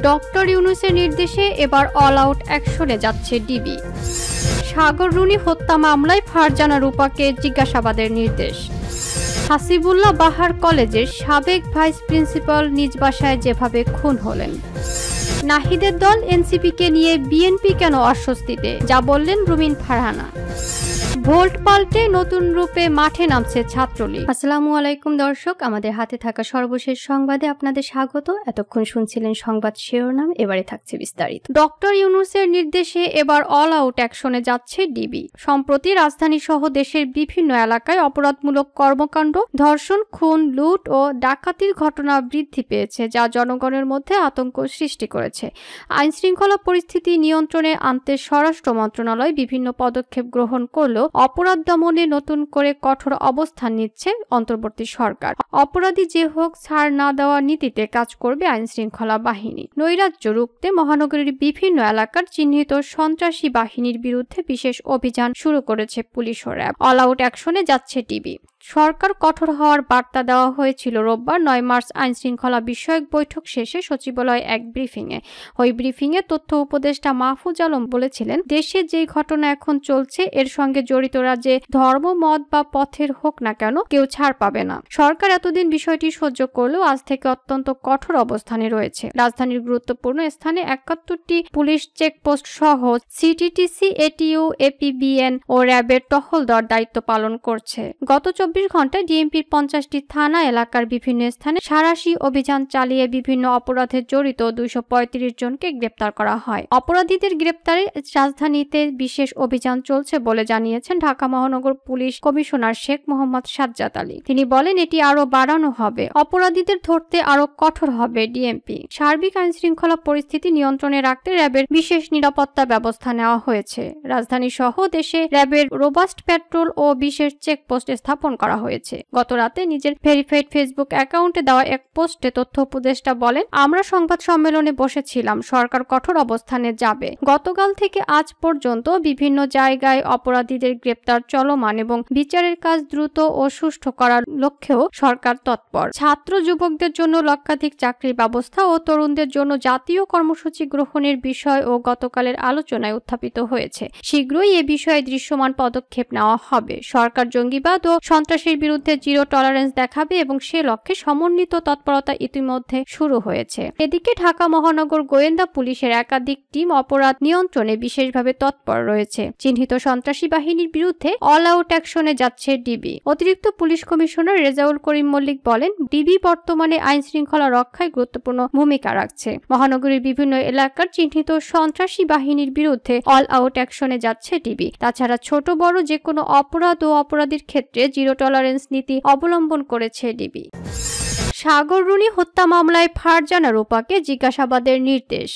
Doctor ইউনূসের নির্দেশে এবার all out অ্যাকশনে যাচ্ছে ডিবি। সাগর রুনি হত্যা মামলায় ফারজানা রূপাকে জিজ্ঞাসাবাদের নির্দেশ। হাসিবুল্লাহ বাহার কলেজের সাবেক ভাইস প্রিন্সিপাল নিজ বাসায় যেভাবে খুন হলেন। নাহিদের দল এনসিপিকে নিয়ে বিএনপি কেন অস্বস্তিতে, যা বললেন রুমিন ফারহানা। ভোল্ট পাল্টে নতুন রূপে মাঠে নামছে ছাত্রলীগ। আসসালামু আলাইকুম দর্শক, আমাদের হাতে থাকা সর্বশেষ সংবাদে আপনাদের স্বাগত। এতক্ষণ শুনছিলেন সংবাদ শিরোনাম, এবারে থাকছে বিস্তারিত। ডক্টর ইউনূসের নির্দেশে এবার অল আউট অ্যাকশনে যাচ্ছে ডিবি। সম্প্রতি রাজধানী সহ দেশের বিভিন্ন এলাকায় অপরাধমূলক কর্মকাণ্ড, ধর্ষণ, খুন, লুট ও ডাকাতির ঘটনা বৃদ্ধি পেয়েছে, যা জনগণের মধ্যে আতঙ্ক সৃষ্টি করেছে। আইনশৃঙ্খলা পরিস্থিতি নিয়ন্ত্রণে আনতে স্বরাষ্ট্র মন্ত্রণালয় বিভিন্ন পদক্ষেপ গ্রহণ করলেও অপরাধ দমনে নতুন করে কঠোর অবস্থান নিচ্ছে অন্তর্বর্তী সরকার। অপরাধী যে হোক, ছাড় না দেওয়ার নীতিতে কাজ করবে আইনশৃঙ্খলা বাহিনী। নৈরাজ্য রুখতে মহানগরীর বিভিন্ন এলাকার চিহ্নিত সন্ত্রাসী বাহিনীর বিরুদ্ধে বিশেষ অভিযান শুরু করেছে পুলিশ ও র্যাব। অল আউট অ্যাকশনে যাচ্ছে ডিবি। সরকার কঠোর হওয়ার বার্তা দেওয়া হয়েছিল রোববার 9 মার্চ আইনশৃঙ্খলা বিষয়ক বৈঠক শেষে সচিবালয়ে এক ব্রিফিংয়ে। ওই ব্রিফিংয়ে তথ্য উপদেষ্টা মাহফুজ আলম বলেছিলেন, দেশে যেই ঘটনা এখন চলছে এর সঙ্গে জড়িতরা যে ধর্ম, মত বা পথের হোক না কেন, কেউ ছাড় পাবে না। সরকার এতদিন বিষয়টি সহ্য করলেও আজ থেকে অত্যন্ত কঠোর অবস্থানে রয়েছে। রাজধানীর গুরুত্বপূর্ণ স্থানে 71টি পুলিশ চেকপোস্ট সহ সিটিটিসি, এটিইউ, এপিবিএন ও র্যাবের টহলদার দায়িত্ব পালন করছে। গত 24 ঘন্টায় ডিএমপির 50টি থানা এলাকার বিভিন্ন স্থানে সাঁড়াশি অভিযান চালিয়ে বিভিন্ন অপরাধে জড়িত 235 জনকে গ্রেপ্তার করা হয়। অপরাধীদের গ্রেপ্তারে রাজধানীতে বিশেষ অভিযান চলছে বলে জানিয়েছেন ঢাকা মহানগর পুলিশ কমিশনার শেখ মোহাম্মদ সাজ্জাদ আলী। তিনি বলেন, এটি আরো বাড়ানো হবে, অপরাধীদের ধরতে আরো কঠোর হবে ডিএমপি। সার্বিক আইনশৃঙ্খলা পরিস্থিতি নিয়ন্ত্রণে রাখতে র্যাবের বিশেষ নিরাপত্তা ব্যবস্থা নেওয়া হয়েছে। রাজধানী সহ দেশে র্যাবের রোবাস্ট পেট্রোল ও বিশেষ চেকপোস্ট স্থাপন করা হয়েছে। গত রাতে নিজের ভেরিফাইড ফেসবুক অ্যাকাউন্টে দেওয়া এক পোস্টে তথ্য উপদেষ্টা বলেন, আমরা সংবাদ সম্মেলনে বসেছিলাম, সরকার কঠোর অবস্থানে যাবে। গতকাল থেকে আজ পর্যন্ত বিভিন্ন জায়গায় অপরাধীদের গ্রেপ্তার চলমান এবং বিচারের কাজ দ্রুত ও সুষ্ঠু করার লক্ষ্যেও সরকার তৎপর। ছাত্র যুবকদের জন্য লক্ষাধিক চাকরির ব্যবস্থা ও তরুণদের জন্য জাতীয় কর্মসূচি গ্রহণের বিষয় ও গতকালের আলোচনায় উত্থাপিত হয়েছে। শীঘ্রই এ বিষয়ে দৃশ্যমান পদক্ষেপ নেওয়া হবে। সরকার জঙ্গিবাদ ও সন্ত্রাসের বিরুদ্ধে জিরো টলারেন্স দেখাবে এবং সে লক্ষ্যে সমন্বিত তৎপরতা ইতিমধ্যে শুরু হয়েছে। এদিকে ঢাকা মহানগর গোয়েন্দা পুলিশের একাধিক টিম অপরাধ নিয়ন্ত্রণে বিশেষভাবে তৎপর রয়েছে। চিহ্নিত সন্ত্রাসী বাহিনীর বিরুদ্ধে অল আউট অ্যাকশনে যাচ্ছে ডিবি। অতিরিক্ত পুলিশ কমিশনার রেজাউল করিম মল্লিক বলেন, ডিবি বর্তমানে আইন শৃঙ্খলা রক্ষায় গুরুত্বপূর্ণ ভূমিকা রাখছে। মহানগরীর বিভিন্ন এলাকার চিহ্নিত সন্ত্রাসী বাহিনীর বিরুদ্ধে অল আউট অ্যাকশনে যাচ্ছে ডিবি। তাছাড়া ছোট বড় যে কোনো অপরাধ ও অপরাধীর ক্ষেত্রে জিরো টলারেন্স নীতি অবলম্বন করেছে ডিবি। সাগর রুনি হত্যা মামলায় ফারজানা রূপাকে জিজ্ঞাসাবাদের নির্দেশ।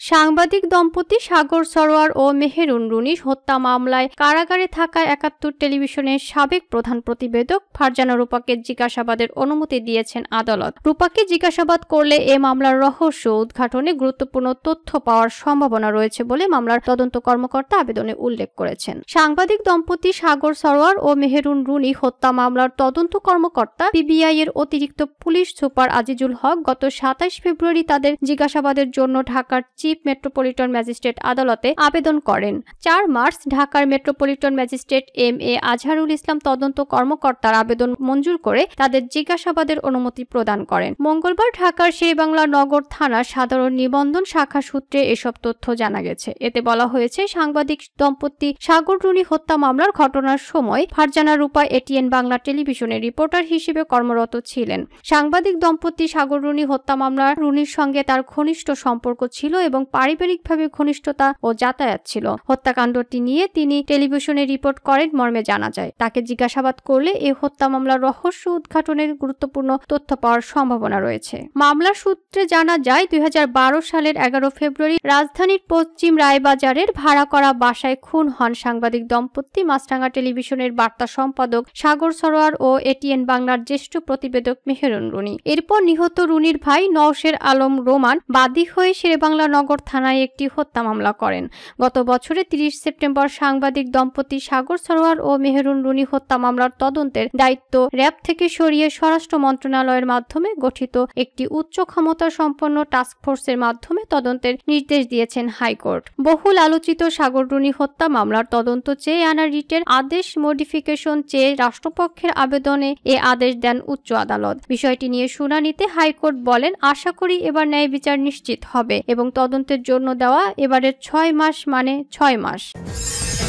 সাংবাদিক দম্পতি সাগর সরোয়ার ও মেহেরুন রুনি হত্যা মামলায় কারাগারে থাকা 71 টেলিভিশনের সাবেক প্রধান প্রতিবেদক ফারজানা রূপাকে জিজ্ঞাসাবাদের অনুমতি দিয়েছেন আদালত। রূপাকে জিজ্ঞাসাবাদ করলে এ মামলার রহস্য উদ্ঘাটনে গুরুত্বপূর্ণ তথ্য পাওয়ার সম্ভাবনা রয়েছে বলে মামলার তদন্ত কর্মকর্তা আবেদনে উল্লেখ করেছেন। সাংবাদিক দম্পতি সাগর সরোয়ার ও মেহেরুন রুনি হত্যা মামলার তদন্ত কর্মকর্তা পিবিআই এর অতিরিক্ত পুলিশ সুপার আজিজুল হক গত 27 ফেব্রুয়ারি তাদের জিজ্ঞাসাবাদের জন্য ঢাকার চিফ মেট্রোপলিটন ম্যাজিস্ট্রেট আদালতে আবেদন করেন। 4 মার্চ ঢাকার metropolitan magistrate M A. Azharul Islam তদন্ত কর্মকর্তার আবেদন মঞ্জুর করে তাদের জিজ্ঞাসাবাদের অনুমতি প্রদান করেন। মঙ্গলবার ঢাকার শেরেবাংলা নগর থানার সাধারণ নিবন্ধন শাখা সূত্রে এসব তথ্য জানা গেছে। এতে বলা হয়েছে, সাংবাদিক দম্পতি সাগর রুনি হত্যা মামলার ঘটনার সময় ফারজানা রূপা এটিএন বাংলা টেলিভিশনের রিপোর্টার হিসেবে কর্মরত ছিলেন। সাংবাদিক দম্পতি সাগর রুনি হত্যা মামলার রুনির সঙ্গে তার ঘনিষ্ঠ সম্পর্ক ছিল এবং পারিবারিকভাবে ঘনিষ্ঠতা ও যাতায়াত ছিল। হত্যাকাণ্ডটি নিয়ে তিনি টেলিভিশনে রিপোর্ট করেন মর্মে জানা যায়। তাকে জিজ্ঞাসাবাদ করলে এই হত্যা মামলার রহস্য উদ্ঘাটনের গুরুত্বপূর্ণ তথ্য পাওয়ার সম্ভাবনা রয়েছে। মামলার সূত্রে জানা যায়, 2012 সালের 11 ফেব্রুয়ারি রাজধানীর পশ্চিম রায়বাজারের ভাড়া করা বাসায় খুন হন সাংবাদিক দম্পতি মাছরাঙা টেলিভিশনের বার্তা সম্পাদক সাগর সরোয়ার ও এটিএন বাংলার জ্যেষ্ঠ প্রতিবেদক মেহেরুন রুনি। এরপর নিহত রুনির ভাই নওশের আলম রোমান বাদী হয়ে শেরেবাংলা সাগর থানায় একটি হত্যা মামলা করেন। গত বছরের 30 সেপ্টেম্বর সাংবাদিক দম্পতি সাগর সরোয়ার ও মেহেরুন রুনি হত্যা মামলার তদন্তের দায়িত্ব র্যাব থেকে সরিয়ে স্বরাষ্ট্র মন্ত্রণালয়ের মাধ্যমে গঠিত একটি উচ্চ ক্ষমতা সম্পন্ন টাস্কফোর্সের মাধ্যমে তদন্তের নির্দেশ দিয়েছেন হাইকোর্ট। বহুল আলোচিত সাগর রুনি হত্যা মামলার তদন্ত চেয়ে আনা রিটের আদেশ মডিফিকেশন চেয়ে রাষ্ট্রপক্ষের আবেদনে এ আদেশ দেন উচ্চ আদালত। বিষয়টি নিয়ে শুনানিতে হাইকোর্ট বলেন, আশা করি এবার ন্যায় বিচার নিশ্চিত হবে এবং তদন্তের জন্য দেওয়া এবারের 6 মাস মানে 6 মাস।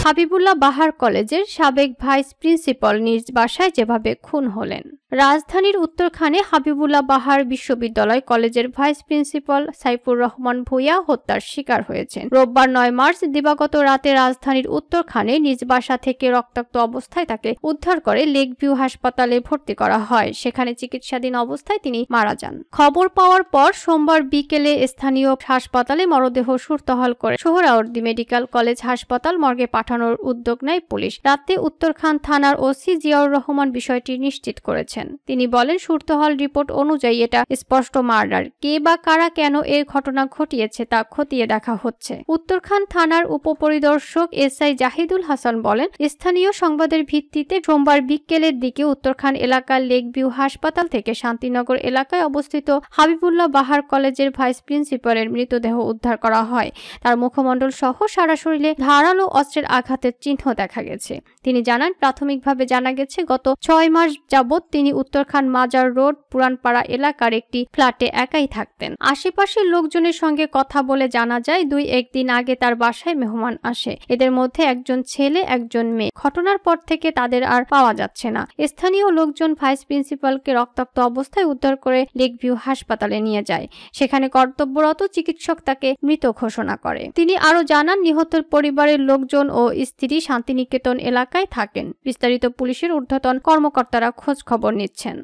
হাবিবুল্লাহ বাহার কলেজের সাবেক ভাইস প্রিন্সিপাল নিজ বাসায় যেভাবে খুন হলেন। রাজধানীর উত্তরখানে হাবিবুল্লাহ বাহার বিশ্ববিদ্যালয় কলেজের ভাইস প্রিন্সিপাল সাইফুর রহমান ভূঁইয়া হত্যার শিকার হয়েছেন। রোববার 9 মার্চ দিবাগত রাতে রাজধানীর উত্তরখানে নিজ বাসা থেকে রক্তাক্ত অবস্থায় তাকে উদ্ধার করে লেক ভিউ হাসপাতালে ভর্তি করা হয়। সেখানে চিকিৎসাধীন অবস্থায় তিনি মারা যান। খবর পাওয়ার পর সোমবার বিকেলে স্থানীয় হাসপাতালে মরদেহ সুরতহাল করে সোহরাওয়ার্দী মেডিকেল কলেজ হাসপাতাল মর্গে পাঠানোর উদ্যোগ নেয় পুলিশ। রাতে উত্তরখান থানার ওসি জিয়াউর রহমান বিষয়টি নিশ্চিত করেছেন। তিনি বলেন, সুরতহাল রিপোর্ট অনুযায়ী এটা স্পষ্ট মার্ডার। কে বা কারা কেন এর ঘটনা ঘটিয়েছে তা খতিয়ে দেখা হচ্ছে। উত্তরখান থানার উপপরিদর্শক এসআই জাহিদুল হাসান বলেন, স্থানীয় সংবাদের ভিত্তিতে সোমবার বিকেলের দিকে উত্তরখান এলাকার লেক ভিউ হাসপাতাল থেকে শান্তিনগর এলাকায় অবস্থিত হাবিবুল্লাহ বাহার কলেজের ভাইস প্রিন্সিপালের মৃতদেহ উদ্ধার করা হয়। তার মুখমণ্ডল সহ সারা শরীরে ধারালো অস্ত্রের আঘাতের চিহ্ন দেখা গেছে। তিনি জানান, প্রাথমিকভাবে জানা গেছে গত 6 মাস যাবৎ তিনি উত্তরখান মাজার রোড পুরানপাড়া এলাকার একটি ফ্ল্যাটে একাই থাকতেন। আশেপাশের লোকজনের সঙ্গে কথা বলে জানা যায় 2-1 দিন আগে তার বাসায় মেহমান আসে। এদের মধ্যে একজন ছেলে একজন মেয়ে। ঘটনার পর থেকে তাদের আর পাওয়া যাচ্ছে না। স্থানীয় লোকজন ভাইস প্রিন্সিপালকে রক্তাক্ত অবস্থায় উদ্ধার করে লেক ভিউ হাসপাতালে নিয়ে যায়। সেখানে কর্তব্যরত চিকিৎসক তাকে মৃত ঘোষণা করে। তিনি আরো জানান, নিহতের পরিবারের লোকজন ও স্ত্রী শান্তিনিকেতন এলাকায় থাকেন। বিস্তারিত পুলিশের ঊর্ধ্বতন কর্মকর্তারা খোঁজ খবর নিচ্ছেন।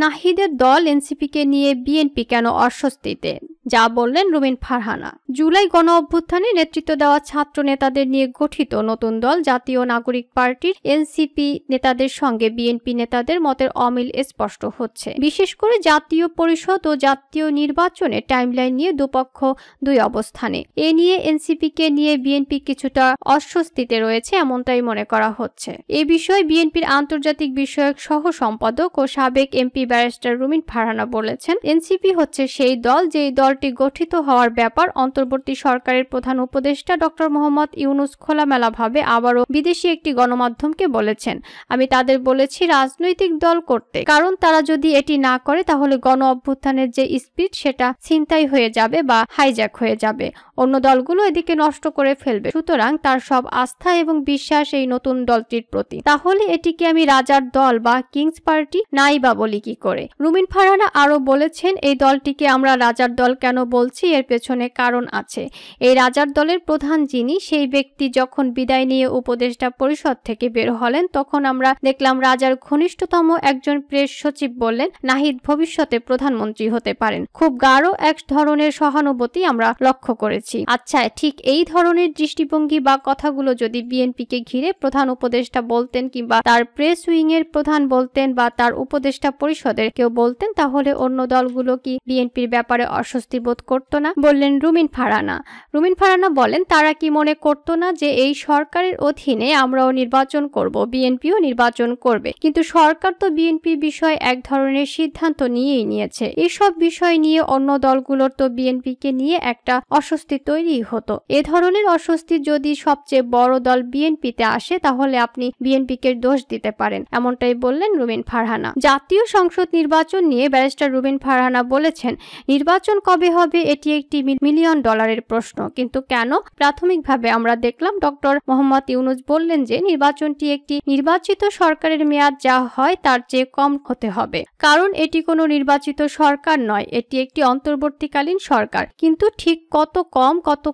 নাহিদের দল এনসিপিকে নিয়ে বিএনপি কেন অস্বস্তিতে, যা বললেন রুমিন ফারহানা। জুলাই গণ অভ্যুত্থানে নেতৃত্ব দেওয়া ছাত্র নেতাদের নিয়ে গঠিত নতুন দল জাতীয় নাগরিক পার্টির এনসিপি নেতাদের সঙ্গে বিএনপি নেতাদের মতের অমিল স্পষ্ট হচ্ছে। বিশেষ করে জাতীয় পরিষদ ও জাতীয় নির্বাচনের টাইমলাইন নিয়ে দুপক্ষ দুই অবস্থানে। এ নিয়ে এনসিপিকে নিয়ে বিএনপি কিছুটা অস্বস্তিতে রয়েছে এমনটাই মনে করা হচ্ছে। এ বিষয়ে বিএনপির আন্তর্জাতিক বিষয়ক সহ সম্পাদক ও সাবেক এমপি ব্যারিস্টার রুমিন ফারহানা বলেছেন, এনসিপি হচ্ছে সেই দল যেই দলটি গঠিত হওয়ার ব্যাপার অন্তর্বর্তী সরকারের প্রধান উপদেষ্টা ডক্টর মোহাম্মদ ইউনূস খোলামেলাভাবে আবারও বিদেশি একটি গণমাধ্যমকে বলেছেন। আমি তাদের বলেছি রাজনৈতিক দল করতে, কারণ তারা যদি এটি না করে তাহলে গণ অভ্যুত্থানের যে স্পিরিট সেটা ছিনতাই হয়ে যাবে বা হাইজ্যাক হয়ে যাবে। অন্য দলগুলো এদিকে নষ্ট করে ফেলবে। সুতরাং তার সব আস্থা এবং বিশ্বাস এই নতুন দলটির প্রতি। তাহলে এটিকে আমি রাজার দল বা কিংস পার্টি নাই বা বলি কি করে? রুমিন ফারহানা আরো বলেছেন, এই দলটিকে আমরা রাজার দল কেন বলছি এর পেছনে কারণ আছে। এই রাজার দলের প্রধান যিনি, সেই ব্যক্তি যখন বিদায় নিয়ে উপদেষ্টা পরিষদ থেকে বের হলেন তখন আমরা দেখলাম রাজার ঘনিষ্ঠতম একজন প্রেস সচিব বললেন নাহিদ ভবিষ্যতে প্রধানমন্ত্রী হতে পারেন। খুব গাঢ় এক ধরনের সহানুভূতি আমরা লক্ষ্য করেছি। আচ্ছা, ঠিক এই ধরনের দৃষ্টিভঙ্গি বা কথাগুলো যদি বিএনপিকে ঘিরে প্রধান উপদেষ্টা বলতেন কিংবা তার প্রেস উইং এর প্রধান বলতেন বা তার উপদেষ্টা পরিষদের কেউ বলতেন তাহলে অন্য দলগুলো কি বিএনপির ব্যাপারে অস্বস্তি বোধ করতো না, বললেন রুমিন ফারহানা। রুমিন ফারহানা বলেন, তারা কি মনে করতো না যে এই সরকারের অধীনে আমরাও নির্বাচন করব, বিএনপিও নির্বাচন করবে, কিন্তু সরকার তো বিএনপি বিষয়ে এক ধরনের সিদ্ধান্ত নিয়েই নিয়েছে। এইসব বিষয় নিয়ে অন্য দলগুলোর তো বিএনপিকে নিয়ে একটা অস্বস্তি তৈরি হতো। এ ধরনের অস্বস্তি যদি সবচেয়ে বড় দল বিএনপিতে আসে তাহলে আপনি বিএনপিকে দোষ দিতে পারেন, এমনটাই বললেন রুমিন ফারহানা। জাতীয় সংসদ নির্বাচন নিয়ে ব্যারিস্টার রুমিন ফারহানা বলেছেন, নির্বাচন কবে হবে এটি একটি $1,000,000 প্রশ্ন, কিন্তু কেন? প্রাথমিকভাবে আমরা দেখলাম ডক্টর মোহাম্মদ ইউনূস বললেন যে নির্বাচনটি একটি নির্বাচিত সরকারের মেয়াদ যা হয় তার চেয়ে কম হতে হবে, কারণ এটি কোনো নির্বাচিত সরকার নয়, এটি একটি অন্তর্বর্তীকালীন সরকার। কিন্তু ঠিক কত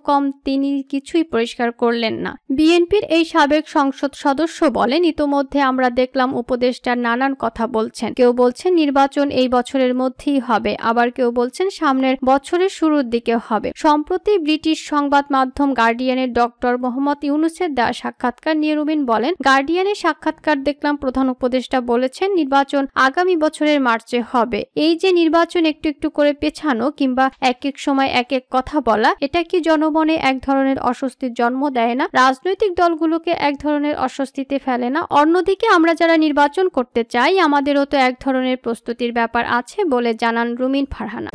কম তিনি কিছুই পরিষ্কার করলেন না। বিএনপির এই সাবেক সংসদ সদস্য বলেন, ইতোমধ্যে আমরা দেখলাম উপদেষ্টার নানান কথা বলছেন। কেউ বলছেন নির্বাচন এই বছরের মধ্যেই হবে, আবার কেউ বলছেন সামনের বছর বছরের শুরুর দিকে হবে। সম্প্রতি ব্রিটিশ সংবাদ মাধ্যম গার্ডিয়ানের ডক্টর মোহাম্মদ ইউনূসের দেওয়া সাক্ষাৎকার নিয়ে রুবিন বলেন, গার্ডিয়ানের সাক্ষাৎকার দেখলাম, প্রধান উপদেষ্টা বলেছেন নির্বাচন আগামী বছরের মার্চে হবে। এই যে নির্বাচন একটু একটু করে পেছানো কিংবা এক এক সময় এক এক কথা বলা, এটা কি জনমনে এক ধরনের অস্বস্তির জন্ম দেয় না? রাজনৈতিক দলগুলোকে এক ধরনের অস্বস্তিতে ফেলে না? অন্যদিকে আমরা যারা নির্বাচন করতে চাই, আমাদেরও তো এক ধরনের প্রস্তুতির ব্যাপার আছে বলে জানান রুমিন ফারহানা।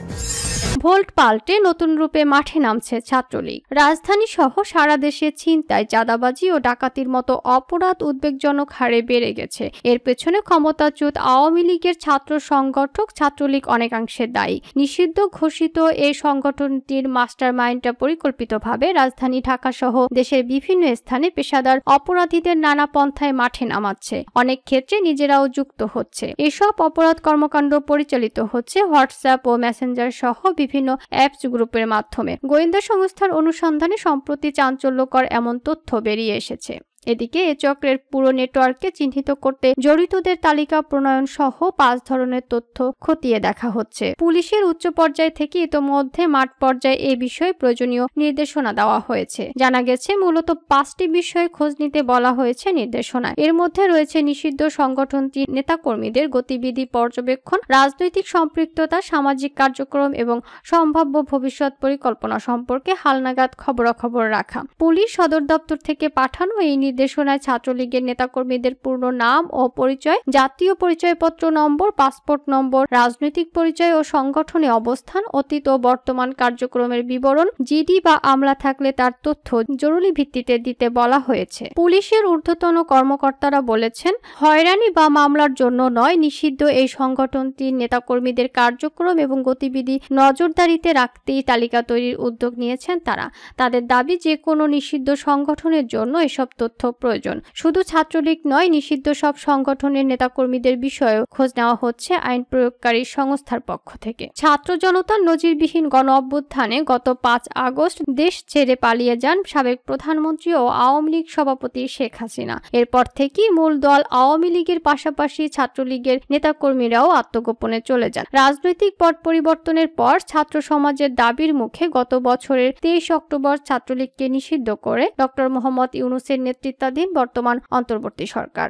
ভোল্ট পাল্টে নতুন রূপে মাঠে নামছে ছাত্রলীগ। রাজধানী সহ সারা দেশে ছিনতাই, চাঁদাবাজি ও ডাকাতির মতো অপরাধ উদ্বেগজনক হারে বেড়ে গেছে। এর পেছনে ক্ষমতাচ্যুত আওয়ামী লীগের ছাত্র সংগঠক ছাত্রলীগ অনেকাংশে দায়ী। নিষিদ্ধ ঘোষিত এই সংগঠনটির মাস্টার মাইন্ডটা পরিকল্পিতভাবে রাজধানী ঢাকা সহ দেশের বিভিন্ন স্থানে পেশাদার অপরাধীদের নানা পন্থায় মাঠে নামাচ্ছে। অনেক ক্ষেত্রে নিজেরাও যুক্ত হচ্ছে। এসব অপরাধ কর্মকাণ্ড পরিচালিত হচ্ছে হোয়াটসঅ্যাপ ও মেসেঞ্জার সহ বিভিন্ন অ্যাপস গ্রুপের মাধ্যমে। গোয়েন্দা সংস্থার অনুসন্ধানে সম্প্রতি চাঞ্চল্যকর এমন তথ্য বেরিয়ে এসেছে। এদিকে এ চক্রের পুরো নেটওয়ার্ককে চিহ্নিত করতে জড়িতদের তালিকা প্রণয়ন সহ 5 ধরনের তথ্য খতিয়ে দেখা হচ্ছে। পুলিশের উচ্চ পর্যায় থেকে ইতোমধ্যে মাঠ পর্যায়ে এ বিষয়ে প্রয়োজনীয় নির্দেশনা দেওয়া হয়েছে। জানা গেছে মূলত 5টি বিষয়ে খোঁজ নিতে বলা হয়েছে নির্দেশনায়। এর মধ্যে রয়েছে নিষিদ্ধ সংগঠনটির নেতাকর্মীদের গতিবিধি পর্যবেক্ষণ, রাজনৈতিক সম্পৃক্ততা, সামাজিক কার্যক্রম এবং সম্ভাব্য ভবিষ্যৎ পরিকল্পনা সম্পর্কে হালনাগাদ খবরাখবর রাখা। পুলিশ সদর দপ্তর থেকে পাঠানো এই নির্দেশনায় ছাত্রলীগের নেতাকর্মীদের পূর্ণ নাম ও পরিচয়, জাতীয় পরিচয়পত্র নম্বর, পাসপোর্ট নম্বর, রাজনৈতিক পরিচয় ও সংগঠনে অবস্থান, অতীত ও বর্তমান কার্যক্রমের বিবরণ, জিডি বা আমলা থাকলে তার তথ্য জরুরি ভিত্তিতে দিতে বলা হয়েছে। পুলিশের ঊর্ধ্বতন কর্মকর্তারা বলেছেন, হয়রানি বা মামলার জন্য নয়, নিষিদ্ধ এই সংগঠনটির নেতাকর্মীদের কার্যক্রম এবং গতিবিধি নজরদারিতে রাখতেই তালিকা তৈরির উদ্যোগ নিয়েছেন তারা। তাদের দাবি, যে কোনো নিষিদ্ধ সংগঠনের জন্য এসব তথ্য প্রয়োজন। শুধু ছাত্রলীগ নয়, নিষিদ্ধ সব সংগঠনের নেতাকর্মীদের বিষয়েও খোঁজ নেওয়া হচ্ছে আইন প্রয়োগকারী সংস্থার পক্ষ থেকে। ছাত্র জনতার নজিরবিহীন গণ অভ্যুত্থানে গত 5 আগস্ট দেশ ছেড়ে পালিয়ে যান সাবেক প্রধানমন্ত্রী ও আওয়ামী লীগ সভাপতি শেখ হাসিনা। এরপর থেকেই মূল দল আওয়ামী লীগের পাশাপাশি ছাত্রলীগের নেতাকর্মীরাও আত্মগোপনে চলে যান। রাজনৈতিক পট পরিবর্তনের পর ছাত্র সমাজের দাবির মুখে গত বছরের 23 অক্টোবর ছাত্রলীগকে নিষিদ্ধ করে ডক্টর মোহাম্মদ ইউনূসের নেতৃত্বাধীন বর্তমান অন্তর্বর্তী সরকার।